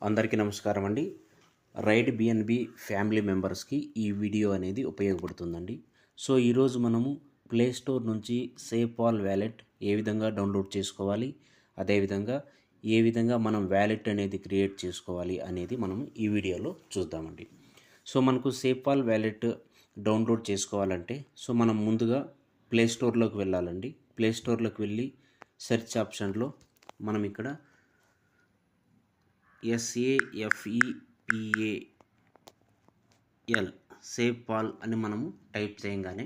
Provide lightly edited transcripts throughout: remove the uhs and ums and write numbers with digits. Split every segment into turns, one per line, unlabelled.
అందరికీ నమస్కారం అండి. రైడ్ బిఎన్బి ఫ్యామిలీ మెంబర్స్కి ఈ వీడియో అనేది ఉపయోగపడుతుందండి. సో ఈరోజు మనము ప్లే స్టోర్ నుంచి సేపాల్ వ్యాలెట్ ఏ విధంగా డౌన్లోడ్ చేసుకోవాలి, అదేవిధంగా ఏ విధంగా మనం వ్యాలెట్ అనేది క్రియేట్ చేసుకోవాలి అనేది మనం ఈ వీడియోలో చూద్దామండి. సో మనకు సేపాల్ వ్యాలెట్ డౌన్లోడ్ చేసుకోవాలంటే మనం ముందుగా ప్లే స్టోర్లోకి వెళ్ళాలండి. ప్లే స్టోర్లోకి వెళ్ళి సెర్చ్ ఆప్షన్లో మనం ఇక్కడ SAFEPAL సేపాల్ అని మనము టైప్ చేయగానే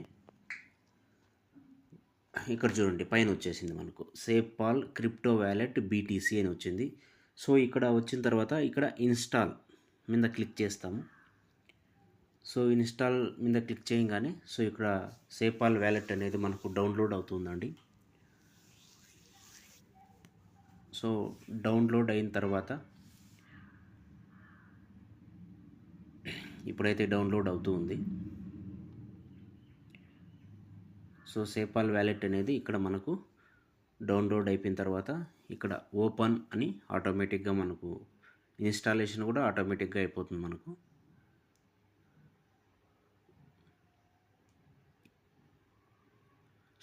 ఇక్కడ చూడండి పైన వచ్చేసింది మనకు సేపాల్ క్రిప్టో వ్యాలెట్ BTC అని వచ్చింది. సో ఇక్కడ వచ్చిన తర్వాత ఇక్కడ ఇన్స్టాల్ మీద క్లిక్ చేస్తాము. సో ఇన్స్టాల్ మీద క్లిక్ చేయగానే ఇక్కడ సేపాల్ వ్యాలెట్ అనేది మనకు డౌన్లోడ్ అవుతుందండి. సో డౌన్లోడ్ అయిన తర్వాత ఇప్పుడైతే డౌన్లోడ్ అవుతూ ఉంది. సో సేపాల్ వ్యాలెట్ అనేది ఇక్కడ మనకు డౌన్లోడ్ అయిపోయిన తర్వాత ఇక్కడ ఓపెన్ అని ఆటోమేటిక్గా మనకు ఇన్స్టాలేషన్ కూడా ఆటోమేటిక్గా అయిపోతుంది మనకు.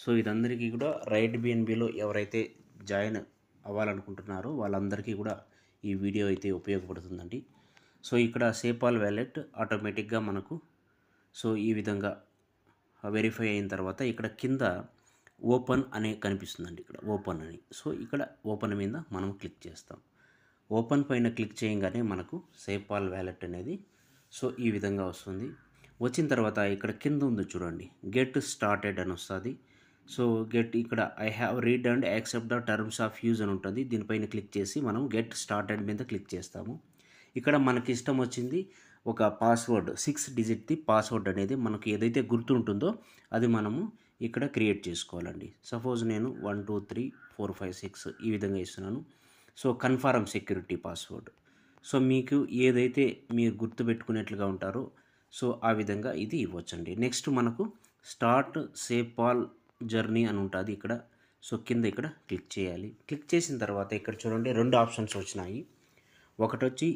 సో ఇదందరికీ కూడా రైడ్ బిఎన్బిలో ఎవరైతే జాయిన్ అవ్వాలనుకుంటున్నారో వాళ్ళందరికీ కూడా ఈ వీడియో అయితే ఉపయోగపడుతుందండి. సో ఇక్కడ సేపాల్ వ్యాలెట్ ఆటోమేటిక్గా మనకు ఈ విధంగా వెరిఫై అయిన తర్వాత ఇక్కడ కింద ఓపెన్ అనే కనిపిస్తుందండి. ఇక్కడ ఓపెన్ అని. సో ఇక్కడ ఓపెన్ మీద మనం క్లిక్ చేస్తాం. ఓపెన్ పైన క్లిక్ చేయగానే మనకు సేపాల్ వ్యాలెట్ అనేది ఈ విధంగా వస్తుంది. వచ్చిన తర్వాత ఇక్కడ కింద ఉంది చూడండి, గెట్ స్టార్టెడ్ అని వస్తుంది. సో ఇక్కడ I have read and accept the terms of use అని ఉంటుంది. దీనిపైన క్లిక్ చేసి మనం గెట్ స్టార్టెడ్ మీద క్లిక్ చేస్తాము. ఇక్కడ మనకి ఇష్టం వచ్చింది ఒక పాస్వర్డ్ 6 డిజిట్ది పాస్వర్డ్ అనేది మనకు ఏదైతే గుర్తు ఉంటుందో అది మనము ఇక్కడ క్రియేట్ చేసుకోవాలండి. సపోజ్ నేను 1 2 3 4 5 6 ఈ విధంగా ఇస్తున్నాను. So confirm security password. So మీకు ఏదైతే మీరు గుర్తుపెట్టుకునేట్లుగా ఉంటారో ఆ విధంగా ఇది ఇవ్వచ్చండి. నెక్స్ట్ మనకు స్టార్ట్ సేపాల్ జర్నీ అని ఉంటుంది ఇక్కడ. కింద ఇక్కడ క్లిక్ చేయాలి. క్లిక్ చేసిన తర్వాత ఇక్కడ చూడండి 2 ఆప్షన్స్ వచ్చినాయి. ఒకటి వచ్చి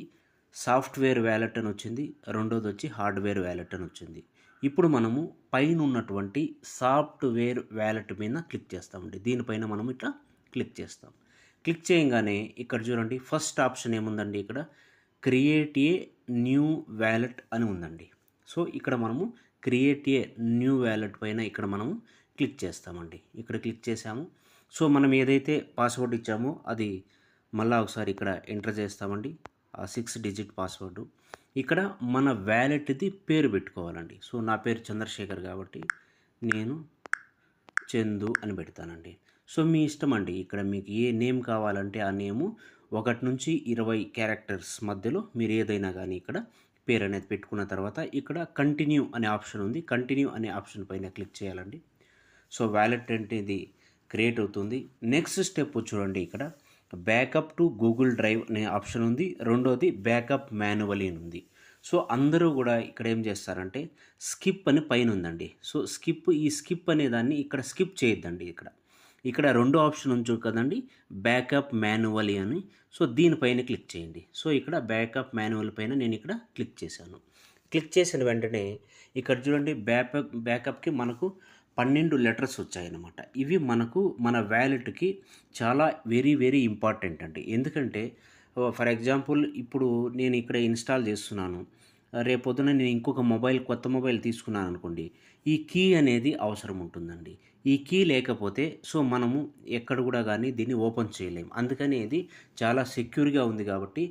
సాఫ్ట్వేర్ వ్యాలెట్ అని వచ్చింది, రెండోది వచ్చి హార్డ్వేర్ వ్యాలెట్ అని వచ్చింది. ఇప్పుడు మనము పైన ఉన్నటువంటి సాఫ్ట్వేర్ వ్యాలెట్ మీద క్లిక్ చేస్తామండి. దీనిపైన మనం ఇట్లా క్లిక్ చేస్తాం. క్లిక్ చేయగానే ఇక్కడ చూడండి ఫస్ట్ ఆప్షన్ ఏముందండి, ఇక్కడ క్రియేట్ ఏ న్యూ వ్యాలెట్ అని ఉందండి. సో ఇక్కడ మనము క్రియేట్ ఏ న్యూ వ్యాలెట్ పైన ఇక్కడ మనము క్లిక్ చేస్తామండి. ఇక్కడ క్లిక్ చేసాము. సో మనం ఏదైతే పాస్వర్డ్ ఇచ్చామో అది మళ్ళీ ఒకసారి ఇక్కడ ఎంటర్ చేస్తామండి. ఆ 6 డిజిట్ పాస్వర్డ్. ఇక్కడ మన వ్యాలెట్ది పేరు పెట్టుకోవాలండి. సో నా పేరు చంద్రశేఖర్ కాబట్టి నేను చందు అని పెడతానండి. సో మీ ఇష్టం అండి. ఇక్కడ మీకు ఏ నేమ్ కావాలంటే ఆ నేము 1 నుంచి 20 క్యారెక్టర్స్ మధ్యలో మీరు ఏదైనా కానీ ఇక్కడ పేరు అనేది పెట్టుకున్న తర్వాత ఇక్కడ కంటిన్యూ అనే ఆప్షన్ ఉంది. కంటిన్యూ అనే ఆప్షన్ పైన క్లిక్ చేయాలండి. సో వ్యాలెట్ అనేది క్రియేట్ అవుతుంది. నెక్స్ట్ స్టెప్ చూడండి, ఇక్కడ బ్యాకప్ టు గూగుల్ డ్రైవ్ అనే ఆప్షన్ ఉంది. రెండోది బ్యాకప్ మాన్యువల్లీ అని ఉంది. సో అందరూ కూడా ఇక్కడ ఏం చేస్తారంటే స్కిప్ అని పైన ఉందండి. సో ఈ స్కిప్ అనే దాన్ని ఇక్కడ స్కిప్ చేయొద్దండి. ఇక్కడ 2 ఆప్షన్ ఉంది కదండి, బ్యాకప్ మాన్యువల్లీ అని. సో దీనిపైన క్లిక్ చేయండి. సో ఇక్కడ బ్యాకప్ మాన్యువల్ పైన నేను ఇక్కడ క్లిక్ చేశాను. క్లిక్ చేసిన వెంటనే ఇక్కడ చూడండి బ్యాకప్కి మనకు 12 లెటర్స్ వచ్చాయన్నమాట. ఇవి మనకు మన వ్యాలెట్కి చాలా వెరీ వెరీ ఇంపార్టెంట్ అండి. ఎందుకంటే ఫర్ ఎగ్జాంపుల్ ఇప్పుడు నేను ఇక్కడ ఇన్స్టాల్ చేస్తున్నాను, రేపొద్దున నేను ఇంకొక కొత్త మొబైల్ తీసుకున్నాను అనుకోండి, ఈ కీ అనేది అవసరం ఉంటుందండి. ఈ కీ లేకపోతే మనము ఎక్కడ కూడా కానీ దీన్ని ఓపెన్ చేయలేము. అందుకని ఇది చాలా సెక్యూర్గా ఉంది. కాబట్టి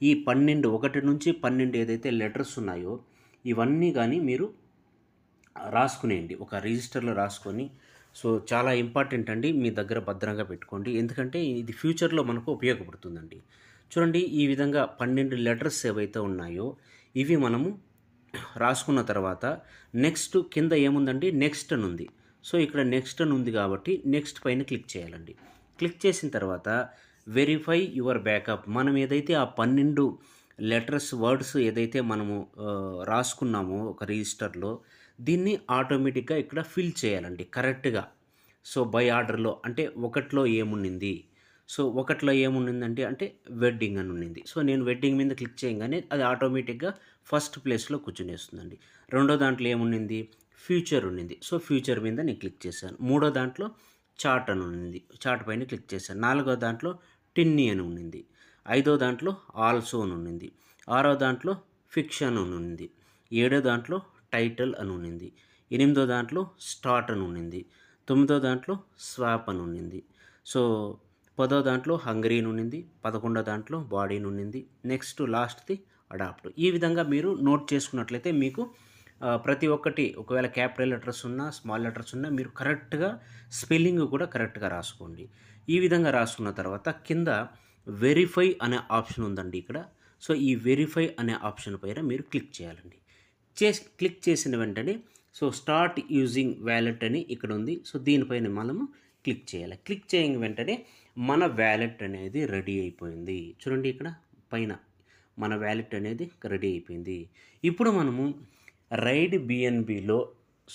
ఈ 1 నుంచి 12 ఏదైతే లెటర్స్ ఉన్నాయో ఇవన్నీ కానీ మీరు రాసుకునేయండి, ఒక రిజిస్టర్లో రాసుకొని. సో చాలా ఇంపార్టెంట్ అండి, మీ దగ్గర భద్రంగా పెట్టుకోండి. ఎందుకంటే ఇది ఫ్యూచర్లో మనకు ఉపయోగపడుతుందండి. చూడండి ఈ విధంగా 12 లెటర్స్ ఏవైతే ఉన్నాయో ఇవి మనము రాసుకున్న తర్వాత నెక్స్ట్ కింద ఏముందండి, నెక్స్ట్ అని ఉంది. సో ఇక్కడ నెక్స్ట్ అని ఉంది కాబట్టి నెక్స్ట్ పైన క్లిక్ చేయాలండి. క్లిక్ చేసిన తర్వాత వెరిఫై యువర్ బ్యాకప్. మనం ఏదైతే ఆ 12 లెటర్స్ వర్డ్స్ ఏదైతే మనము రాసుకున్నామో ఒక రిజిస్టర్లో, దీన్ని ఆటోమేటిక్గా ఇక్కడ ఫిల్ చేయాలండి కరెక్ట్గా. సో బై ఆర్డర్లో అంటే 1లో ఏముండింది, సో ఒకటిలో ఏముండిందంటే అంటే వెడ్డింగ్ అని ఉండింది. సో నేను వెడ్డింగ్ మీద క్లిక్ చేయగానే అది ఆటోమేటిక్గా ఫస్ట్ ప్లేస్లో కూర్చునేస్తుందండి. రెండో దాంట్లో ఏముండింది, ఫ్యూచర్ ఉండింది. సో ఫ్యూచర్ మీద నేను క్లిక్ చేశాను. మూడో దాంట్లో చార్ట్ అని ఉండింది. చార్ట్ పైన క్లిక్ చేశాను. నాలుగో దాంట్లో టిన్నీ అని ఉండింది. ఐదో దాంట్లో ఆల్సో అని ఉండింది. ఆరో దాంట్లో ఫిక్షన్ అని ఉండింది. ఏడో దాంట్లో టైటిల్ అని ఉండింది. ఎనిమిదో దాంట్లో స్టార్ట్ అని ఉండింది. తొమ్మిదో దాంట్లో స్వాప్ అని ఉండింది. సో పదో దాంట్లో హంగరీ అని ఉండింది. 11వ దాంట్లో బాడీ అని ఉండింది. నెక్స్ట్ లాస్ట్ది అడాప్ట్. ఈ విధంగా మీరు నోట్ చేసుకున్నట్లయితే మీకు ప్రతి ఒక్కటి ఒకవేళ క్యాపిటల్ లెటర్స్ ఉన్నా స్మాల్ లెటర్స్ ఉన్నా మీరు కరెక్ట్గా స్పెల్లింగ్ కూడా కరెక్ట్గా రాసుకోండి. ఈ విధంగా రాసుకున్న తర్వాత కింద వెరిఫై అనే ఆప్షన్ ఉందండి ఇక్కడ. సో ఈ వెరిఫై అనే ఆప్షన్ పైన మీరు క్లిక్ చేయాలండి. క్లిక్ చేసిన వెంటనే సో స్టార్ట్ యూజింగ్ వ్యాలెట్ అని ఇక్కడ ఉంది. సో దీనిపైన మనము క్లిక్ చేయాలి. క్లిక్ చేయని వెంటనే మన వ్యాలెట్ అనేది రెడీ అయిపోయింది. చూడండి ఇక్కడ పైన మన వ్యాలెట్ అనేది రెడీ అయిపోయింది. ఇప్పుడు మనము రైడ్ బిఎన్బిలో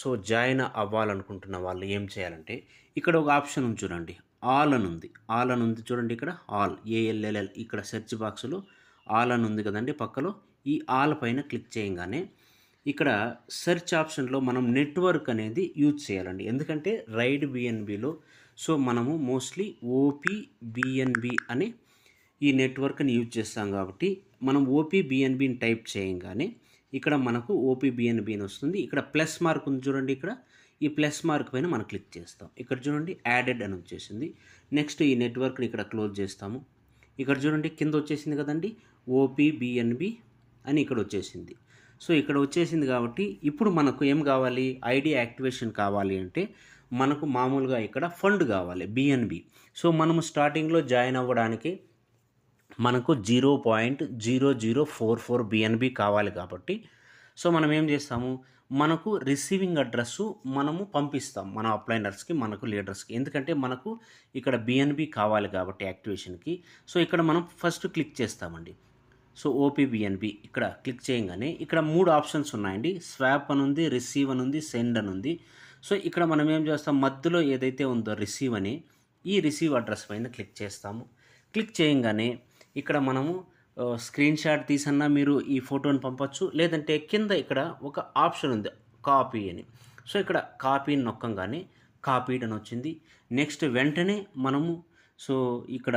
సో జాయిన్ అవ్వాలనుకుంటున్న వాళ్ళు ఏం చేయాలంటే ఇక్కడ ఒక ఆప్షన్ ఉంది చూడండి, ఆల్ అని ఉంది. ఆల్ అని ఉంది చూడండి ఇక్కడ, ఆల్ ALLL ఇక్కడ సెర్చ్ బాక్స్లో ఆల్ అని ఉంది కదండి పక్కలో. ఈ ఆల్ పైన క్లిక్ చేయగానే ఇక్కడ సెర్చ్ ఆప్షన్లో మనం నెట్వర్క్ అనేది యూజ్ చేయాలండి. ఎందుకంటే రైడ్ బిఎన్బిలో సో మనము మోస్ట్లీ OPBNB అనే ఈ నెట్వర్క్ని యూజ్ చేస్తాం కాబట్టి మనం OPBNBని టైప్ చేయగానే ఇక్కడ మనకు OPBNB అని వస్తుంది. ఇక్కడ ప్లస్ మార్క్ ఉంది చూడండి ఇక్కడ, ఈ ప్లస్ మార్క్ పైన మనం క్లిక్ చేస్తాం. ఇక్కడ చూడండి యాడెడ్ అని వచ్చేసింది. నెక్స్ట్ ఈ నెట్వర్క్ని ఇక్కడ క్లోజ్ చేస్తాము. ఇక్కడ చూడండి కింద వచ్చేసింది కదండి OPBNB అని ఇక్కడ వచ్చేసింది. సో ఇక్కడ వచ్చేసింది కాబట్టి ఇప్పుడు మనకు ఏం కావాలి, ఐడి యాక్టివేషన్ కావాలి అంటే మనకు మామూలుగా ఇక్కడ ఫండ్ కావాలి BNB. సో మనము స్టార్టింగ్లో జాయిన్ అవ్వడానికి మనకు 0.0044 BNB కావాలి కాబట్టి సో మనం ఏం చేస్తాము, మనకు రిసీవింగ్ అడ్రస్సు మనము పంపిస్తాం మన అప్లైనర్స్కి, మనకు లీడర్స్కి. ఎందుకంటే మనకు ఇక్కడ BNB కావాలి కాబట్టి యాక్టివేషన్కి. సో ఇక్కడ మనం ఫస్ట్ క్లిక్ చేస్తామండి. సో OPBNB ఇక్కడ క్లిక్ చేయగానే ఇక్కడ 3 ఆప్షన్స్ ఉన్నాయండి. స్వాప్ అని ఉంది, రిసీవ్ అని ఉంది, సెండ్ అని ఉంది. సో ఇక్కడ మనం ఏం చేస్తాం, మధ్యలో ఏదైతే ఉందో రిసీవ్ అని, ఈ రిసీవ్ అడ్రస్ పైన క్లిక్ చేస్తాము. క్లిక్ చేయగానే ఇక్కడ మనము స్క్రీన్ షాట్ తీసన్నా మీరు ఈ ఫోటోని పంపచ్చు, లేదంటే కింద ఇక్కడ ఒక ఆప్షన్ ఉంది కాపీ అని. సో ఇక్కడ కాపీని నొక్కంగానే కాపీడ్ అని వచ్చింది. నెక్స్ట్ వెంటనే మనము సో ఇక్కడ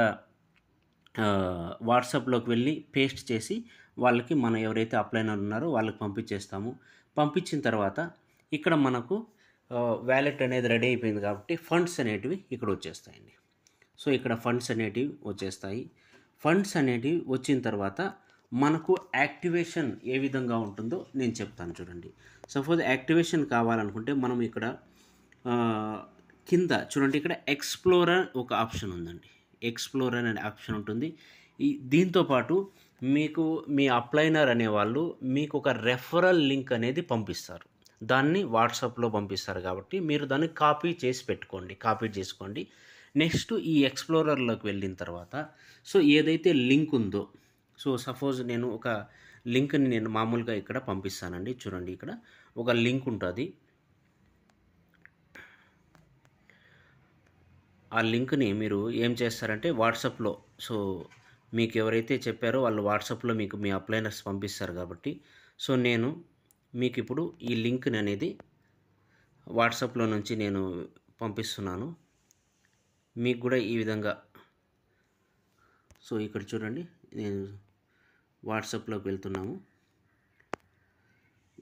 వాట్సాప్లోకి వెళ్ళి పేస్ట్ చేసి వాళ్ళకి మనం ఎవరైతే అప్లైనర్ ఉన్నారో వాళ్ళకి పంపించేస్తాము. పంపించిన తర్వాత ఇక్కడ మనకు వ్యాలెట్ అనేది రెడీ అయిపోయింది కాబట్టి ఫండ్స్ అనేటివి ఇక్కడ వచ్చేస్తాయండి. సో ఇక్కడ ఫండ్స్ అనేటివి వచ్చేస్తాయి. ఫండ్స్ అనేటివి వచ్చిన తర్వాత మనకు యాక్టివేషన్ ఏ విధంగా ఉంటుందో నేను చెప్తాను చూడండి. సపోజ్ యాక్టివేషన్ కావాలనుకుంటే మనం ఇక్కడ కింద చూడండి ఇక్కడ ఎక్స్ప్లోరర్ ఒక ఆప్షన్ ఉందండి. ఎక్స్ప్లోరర్ అనే ఆప్షన్ ఉంటుంది. దీంతోపాటు మీకు మీ అప్లైనర్ అనేవాళ్ళు మీకు ఒక రెఫరల్ లింక్ అనేది పంపిస్తారు. దాన్ని వాట్సాప్లో పంపిస్తారు కాబట్టి మీరు దాన్ని కాపీ చేసి పెట్టుకోండి, కాపీ చేసుకోండి. నెక్స్ట్ ఈ ఎక్స్ప్లోరర్లోకి వెళ్ళిన తర్వాత సో ఏదైతే లింక్ ఉందో, సో సపోజ్ నేను ఒక లింక్ని నేను మామూలుగా ఇక్కడ పంపిస్తానండి. చూడండి ఇక్కడ ఒక లింక్ ఉంటుంది. ఆ లింక్ని మీరు ఏం చేస్తారంటే వాట్సాప్లో సో మీకు ఎవరైతే చెప్పారో వాళ్ళు వాట్సాప్లో మీకు మీ అప్లైనర్స్ పంపిస్తారు కాబట్టి సో నేను మీకు ఇప్పుడు ఈ లింక్ని అనేది వాట్సాప్లో నుంచి నేను పంపిస్తున్నాను. మీకు కూడా ఈ విధంగా సో ఇక్కడ చూడండి నేను వాట్సాప్లోకి వెళ్తున్నాము.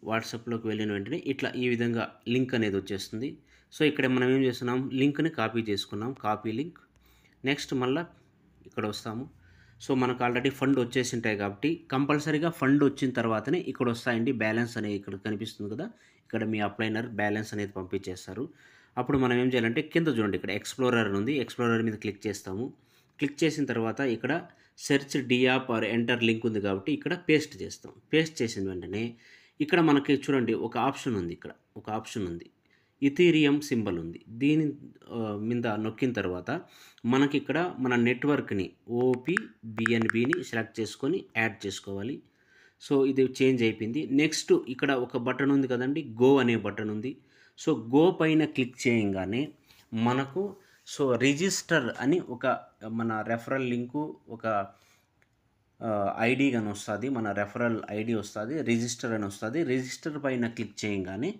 వాట్సాప్లోకి వెళ్ళిన వెంటనే ఇట్లా ఈ విధంగా లింక్ అనేది వచ్చేస్తుంది. సో ఇక్కడ మనం ఏం చేస్తున్నాం, లింక్ని కాపీ చేసుకున్నాం, కాపీ లింక్. నెక్స్ట్ మళ్ళీ ఇక్కడ వస్తాము. సో మనకు ఆల్రెడీ ఫండ్ వచ్చేసి ఉంటాయి కాబట్టి కంపల్సరీగా ఫండ్ వచ్చిన తర్వాతనే ఇక్కడ వస్తాయండి బ్యాలెన్స్ అనేది ఇక్కడ కనిపిస్తుంది కదా, ఇక్కడ మీ అప్లైనర్ బ్యాలెన్స్ అనేది పంపించేస్తారు. అప్పుడు మనం ఏం చేయాలంటే కింద చూడండి ఇక్కడ ఎక్స్ప్లోరర్ ఉంది, ఎక్స్ప్లోరర్ మీద క్లిక్ చేస్తాము. క్లిక్ చేసిన తర్వాత ఇక్కడ సెర్చ్ డియాప్ ఆర్ ఎంటర్ లింక్ ఉంది కాబట్టి ఇక్కడ పేస్ట్ చేస్తాం. పేస్ట్ చేసిన వెంటనే ఇక్కడ మనకి చూడండి ఒక ఆప్షన్ ఉంది, ఇక్కడ ఒక ఆప్షన్ ఉంది, ఇథీరియం సింబల్ ఉంది. దీని మీద నొక్కిన తర్వాత మనకి ఇక్కడ మన నెట్వర్క్ని OPBNBని సెలెక్ట్ చేసుకొని యాడ్ చేసుకోవాలి. సో ఇది చేంజ్ అయిపోయింది. నెక్స్ట్ ఇక్కడ ఒక బటన్ ఉంది కదండి, గో అనే బటన్ ఉంది. సో గో పైన క్లిక్ చేయగానే మనకు సో రిజిస్టర్ అని ఒక మన రెఫరల్ లింకు ఒక ఐడి అని వస్తుంది, మన రెఫరల్ ఐడి వస్తుంది, రిజిస్టర్ అని వస్తుంది. రిజిస్టర్ పైన క్లిక్ చేయగానే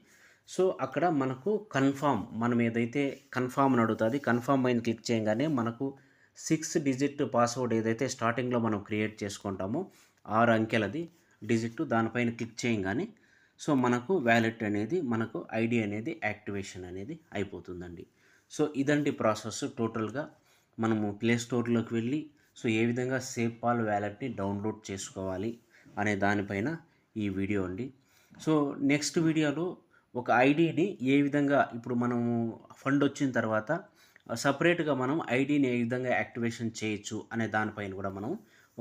సో అక్కడ మనకు కన్ఫామ్, మనం ఏదైతే కన్ఫామ్ అని అడుగుతుంది, కన్ఫామ్ పైన క్లిక్ చేయగానే మనకు 6 డిజిట్ పాస్వర్డ్ ఏదైతే స్టార్టింగ్లో మనం క్రియేట్ చేసుకుంటామో 6 అంకెలది డిజిట్, దానిపైన క్లిక్ చేయగానే సో మనకు వ్యాలెట్ అనేది, మనకు ఐడి అనేది యాక్టివేషన్ అనేది అయిపోతుందండి. సో ఇదండి ప్రాసెస్ టోటల్గా. మనము ప్లే స్టోర్లోకి వెళ్ళి సో ఏ విధంగా సేపాల్ వ్యాలెట్ని డౌన్లోడ్ చేసుకోవాలి అనే దానిపైన ఈ వీడియో అండి. సో నెక్స్ట్ వీడియోలో ఒక ఐడిని ఏ విధంగా, ఇప్పుడు మనము ఫండ్ వచ్చిన తర్వాత సపరేట్గా మనం ఐడిని ఏ విధంగా యాక్టివేషన్ చేయొచ్చు అనే దానిపైన కూడా మనం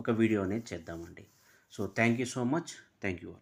ఒక వీడియో అనేది చేద్దామండి. So thank you so much. Thank you.